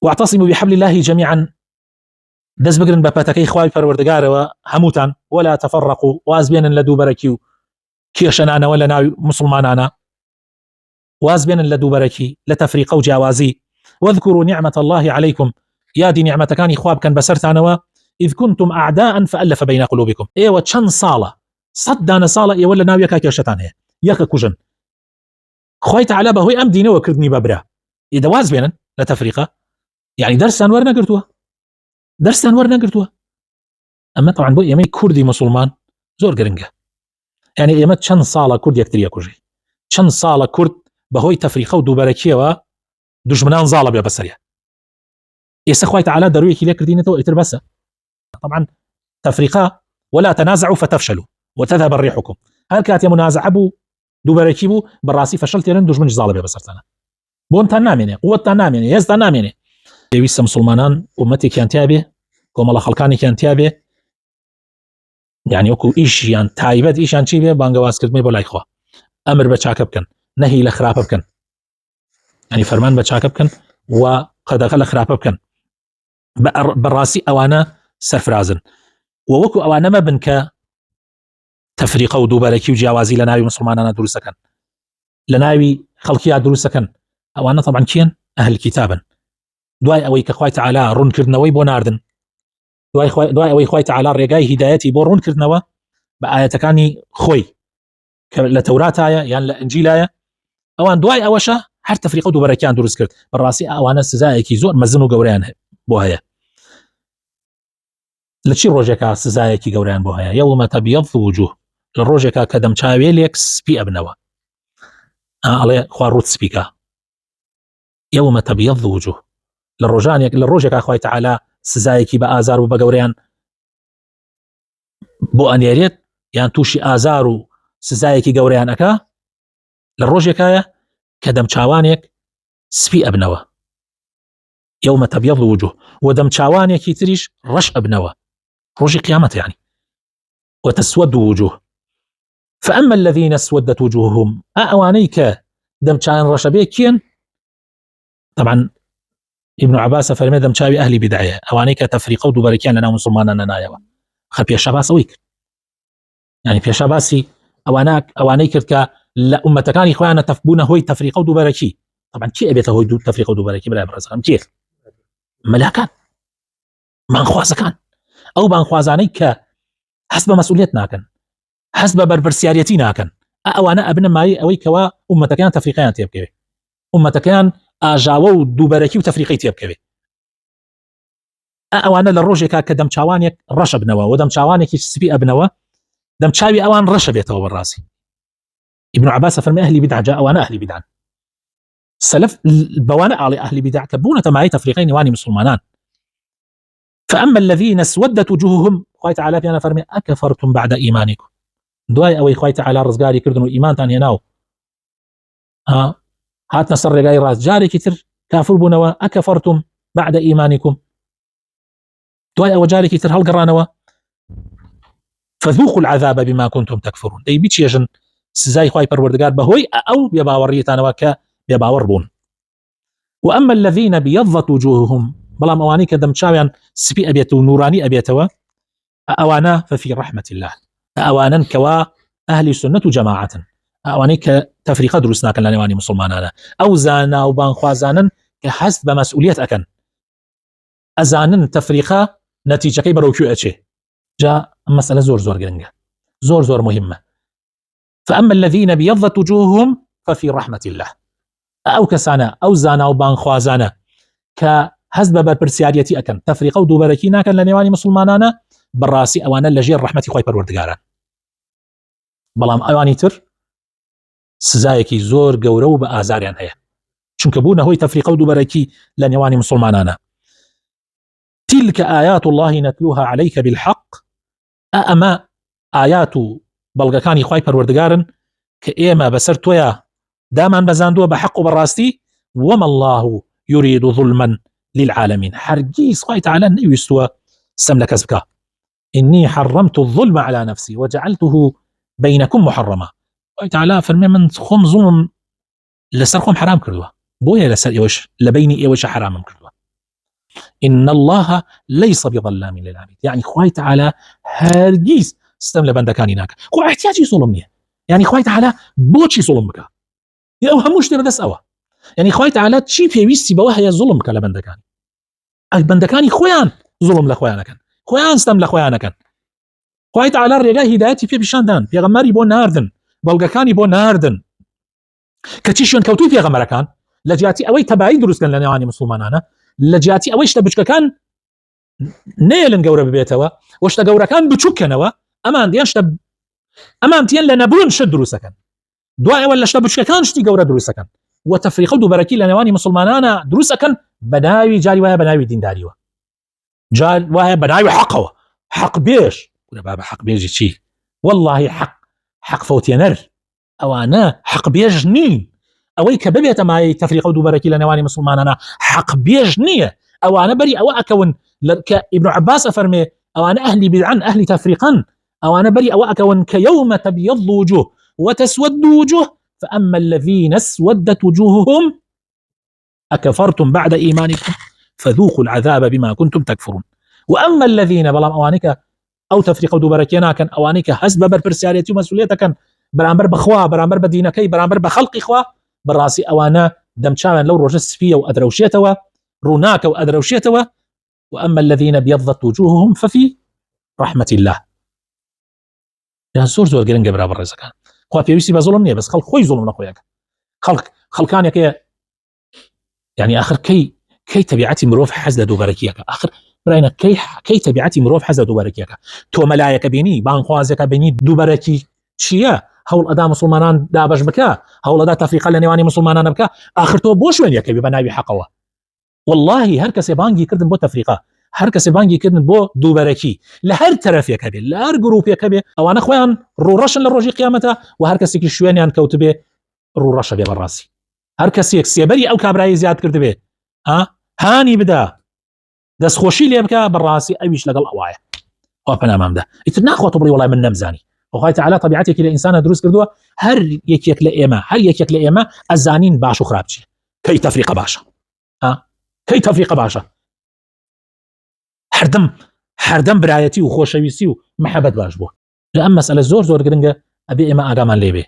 واعتصموا بحبل الله جميعا دەست بگرن بە پەتەکەی خوای پەروەردگارەوە هەمووتان ولا تفرقوا واز بێنن لە دووبەرەکی و کێشەنانەوە لە ناوی مسلمانانە واز بێنن لە دووبەرەکی لە تەفریقە و جیاوازی واذكروا نعمة الله عليكم یادی نیعمەتەکانی خوا بکەن بەسەرتانەوە إذ كنتم أعداء فألف بين قلوبكم ئێوە چەند ساڵە 100 دانە ساڵە ئێوە لە ناو یەکا کێشەتان هەیە یەکە کوژن خوای تەعالا بەهۆی ئەم دینەوە کردنی بەبرا ئیدە واز بێنن لە تەفریقە یعنی دەرسان وەرنەگرتووە ئەمە طبعا بۆ ئێمەی کوردی مسلمان زۆر گرنگە یعنی ئێمە چەند ساڵە کورد یەکتری ئەکوژی چەند ساڵە کورد بەهۆی تەفریقە و دووبەرەکیەوە دژمنان زاڵە بێ بەسەریە ئێستا خوای تەعالا دەرویەکی لێ کردینەوە ئیتر بەسە طبعا تفريقا ولا تنازعوا فتفشلوا وتذهب ريحكم هل كانت منازعه بو دووبەرەکی بوو بەڕاستی فەشەڵتێنن دژمنی زاڵە بێ بەسەرتانە بۆمتان نامێنێ قووەتتان نامێنێ هێزتان نامێنێ پێویستە مسلمانان ئومەتێکیان تیا بێ کۆمەڵە خەڵکانێکیان تیا بێ یعنی وەکو ئیشیان تایبەت ئیشیان چی بێ بانگەوازکردنی بۆ لای خوا ئەمر بە چاکە بکەن نەهی لە خراپە بکەن یعنی فەرمان بە چاکە بکەن و قەدەغە لە خراپە بکەن بەڕاستی ئەوانە سەرفرازن وەکو ئەوانە مەبن کە تەفریقە و دووبەرەکی و جیاوازی لە ناوی مسلمانانە دروستەکەن لە ناوی خەڵکیان دروستەکەن ئەوانە طبعا کێن ئەهل کتابن دوای ئەوەی کە خوای تەعالا ڕوونکردنەوەی بۆ ناردن دوای ئەوەی خوای تەعالا ڕێگای هیدایەتی بۆ ڕوونکردنەوە بە ئاەتەکانی خۆی کە لە تەوراتایە یان لە ئەنجیلایە ئەوان دوای ئەوەشە هەر تەفریقە و دووبەرەکیان دروست کرد بەڕاستی ئەوانە سزایەکی زۆر مەزن و گەورەیان بۆ هەیە لە چی ڕۆژێکە سزایەکی گەورەیان بۆ هەیە یەومە تەبیەض وجوه لە ڕۆژێکە کە دەمچاوێلێک سپی ئەبنەوە ئەڵێ خوا ڕوت سپیکە یەومە تەبیەض وجوه لە ڕۆژێکە خوای تەعالا سزایەکی بە ئازار و بە گەورەیان بۆ ئەنێرێت یان تووشی ئازار و سزایەکی گەورەیان ئەکا لە ڕۆژێکایە کە دەمچاوانێک سپی ئەبنەوە يوم تبيض وجوه ودمچاوانێکی تریش ڕەش ئەبنەوە ڕۆژی قیامەت يعني وتسود وجوه فأما الذين اسودت وجوههم أوانيك دمچان ڕەشەبێ کێن طبعا ابن عباس فەرمێ دەمچاوی ئەهلی بدعە ئەوانەی کە تەفریقە و دووبەرەکیان لەناو مسلمانانە نایەوە خە پێشە باسەوەی کرد يعني پێشە باسی ئەوانەی کرد کە لە ئومەتەکانی خۆیانە تەفبوونە هۆی تەفریقە و دووبەرەکی طبعا کێ ئەبێتە هۆی تەفریقە و دووبەرەکی برای بەڕێزەکەم کێ مەلاکان مانخوازەکان ئەو بانخوازانەی کە هەست بە مەسئولیت ناکەن هەست بە بەرپرسیارەتی ناکەن ئەوانە ئەبنە مای ئەوەی کەوا ئومەتەکان تەفریقەیان تێبکەوێ ئومەتەکان ئاژاوە و دووبەرەکی و تەفریقەی تێبکەوێ ئەوانە لە ڕۆژێکا کە دەمچاوانێک ڕەش ئەبنەوە و دەمچاوانێکی سپی ئەبنەوە دەمچاوی ئەوان ڕەشە بێتەوە بەڕاستی ابن عباس فەرمێ ئەهلی بدعە جا ئەوانە ئەهلی بدعن سلف بوانە ئاڵی ئەهلی بدعە کە بوونەتە مای تەفریقەی نێوانی مسلمانان فأما الذين اسودت وجوههم خوای تعالی پیانە فەرمێ ئەکەفەرتم بعد ئیمانیکم دوای ئەوەی خوای تعالی ڕزگاری کردن و ئیمانتان هێناو هاتنە سەر ڕێگای ڕاست جارێکی تر کافر بوونەوە ئەکەفەرتم بعد ئیمانیکم دوای ئەوە جارێکی تر هەڵگەڕانەوە فذوقوا العذاب بما كنتم تكفرون دەی بیچێژن سزای خوای پەروەردگار بەهۆی ئەو بێباوەڕیەتانەوە کە بێباوەڕ بوون وأما الذين بيضت وجوههم بەڵام ئەوانەی کە دەمچاویان سپی ئەبێت و نورانی ئەبێتەوە ئەوانە ففي رحمة الله ئەوانن کەوا ئەهلی سنت و جەماعەتن ئەوانەی کە تەفریقە دروست ناکەن لە نێوانی مسلمانانە ئەو زانا و بانخوازانن کە هەست بە مەسئولیت ئەکەن ئەزانن تەفریقە نەتیجەکەی بەڕێوەکوێ ئەچێ جا مەسئلە زۆر گرنگە زۆر مهمە فأما الذين بيضت وجوههم ففي رحمة الله ئەو کەسانە ئەو زانا و بانخوازانە کە هەست بە بەرپرسیارەتی ئەکەن تەفریقە و دووبەرەکی ناکەن لە نێوانی مسلمانانە بەڕاستی ئەوانە لەژێر ڕەحمەتی خوای پەروەردگارن بەڵام ئەوانی تر سزایەکی زۆر گەورە و بە ئازاریان هەیە چونکە بوونە هۆی تەفریقە و دووبەرەکی لە نێوانی مسلمانانە تلك آيات الله نتلوها عليك بالحق ئەمە ئايات و بەڵگەکانی خوای پەروەردگارن کە ئێمە بەسەر تۆیە دامان بەزاندووە بە حەق و بەڕاستی وما الله يريد ظلما للعالمين هەرگیز خوای تعالی نەویستووە سەم لە کەس بکە إني حرمت الظلم على نفسي وجعلته بينكم محرما خوای تعالی فەرمێ من خۆم زوڵم لەسەر خۆم حرام کردووە بۆیە لەسەر ئێوەش لە بینی ئێوەش حرامم کردووە إن الله ليس بظلام للعبيد، يعني خوای تعالى هرگیز ستم لە بەندەکانی ناکە. خۆ احتیاجی زوڵم نییە، يعني خوای تعالى بۆچی زوڵم بکە؟ ئەو هەموو شتێ بەدەست ئەوە. يعني خوای تعالى چی پێویستی بەوە هەیە زوڵم بکە لە بەندەکانی؟ بەندەکانی خۆیان زوڵم لە خۆیان ئەکەن، خۆیان ستەم لە خۆیان ئەکەن. خوای تعالى ڕێگای هیدایەتی پێ پیشاندان، پێغەمبەری بۆ ناردن، بەڵگەکانی بۆ ناردن کەچی شوێن کەوتوی پێغەمبەرەکان لە جیاتی ئەوەی تەبایی دروستکەن لە نێوانی مسلمانانە، لە جیاتی ئەوەی شتە بچکەکان نێلن گەورە ببێتەوە و شتە گەورەکان بچووکەنەوە، ئەمان دیان شتە ئەمان تیان لە نەبوون شت دروستەکەن، دوایەوە لە شتە بچکەکان شتی گەورە دروستەکەن و تەفریقە و دووبەرەکی لە نێوانی مسلمانانە دروستەکەن بە ناوی جاری وایە بە ناوی دینداریوە، جار وایە بە ناوی حەقەوە، حەق بێژ بابە حەق بێژی چی؟ والله حەق فەوتێنەر ئەوانە حەق بێژ نین، ئەوەی کە ببێتە مای تەفریقە و دووبەرەکی لە نێوانی مسلمانانە حەق بێژ نییە، ئەوانە بەری ئەوە ئەکەون کە ئیبن عەباس ئەفەرمێ ئەوانە ئەهلی بیدعن ئەهلی تەفریقەن، ئەوانە بەری ئەوە ئەکەون کە یەومە تەبیەض وجوه وتسود وجوه فأما الذين اسودت وجوههم أكفرتم بعد إيمانكم فذوقوا العذاب بما كنتم تكفرون وأما الذين بلام أوانك أو تفريق دوبركينا كان أوانك حسب بربرسياريتي ومسؤوليتك برامبر بخوا برامبر بدينكي برامبر بخلق خوا بالراسي أوانا دمشان لو رجس فيه وأدروشيتوا روناك وأدروشيتوا وأما الذين بيضت وجوههم ففي رحمة الله يعني زور گرنگە بەرامبەر ڕێزەکان خوا پێویستی بە زوڵم نییە بەس خەڵک خۆی زوڵم نەخۆیەکە خەڵکانێکەیە يعني آخر كي تبعتي مرۆڤ حەز لە دووبەرەکیەکە آخر براینە كي تبعتي مرۆڤ حەز لە دووبەرەکیەکە تۆ مەلایەکە بینی بانخوازێکە بینی دووبەرەکی چییە هەوڵ ئەدا مسلمانان دابەش بکە هەوڵ ئەدا تەفریقە لە نێوانی مسلمانانە بکە آخر تۆ بۆ شوێنێکەوی بە ناوی حەقەوە والله هەر کەسێ بانگی کردن بۆ تەفریقە هەر کەسێ بانگی کردن بۆ دووبەرەکی لە هەر تەرەفێکە بێ لە هەر گروپێکە بێ ئەوانە خۆیان ڕوڕەشن لە ڕۆژی قیامەتە و هەر کەسێکی شوێنیان کەوت بێ ڕوڕەشە بێ بەڕاستی هەر کەسێک سێبەری ئەو کابرایی زیاد کرد بێ هانی بدا دەستخۆشی لێ بکە بەڕاستی ئەویش لەگەڵ ئەوایە خوا پەنامان بدە ئیتر ناخوات بڵێ وەڵای من نەمزانی خوای تعالی طبیعەتێکی لە ئینسانە دروست کردووە هەر یەکێک لە ئێمە ئەزانین باش و خراپ چیە کەی تەفریقە باشە کەی تەفریقە باشە هەردەم برایەتی و خۆشەویستی و محەبەت باش بووە لە ئەم مەسئلە زۆر گرنگە ئەبێ ئێمە ئاگامان لێ بێ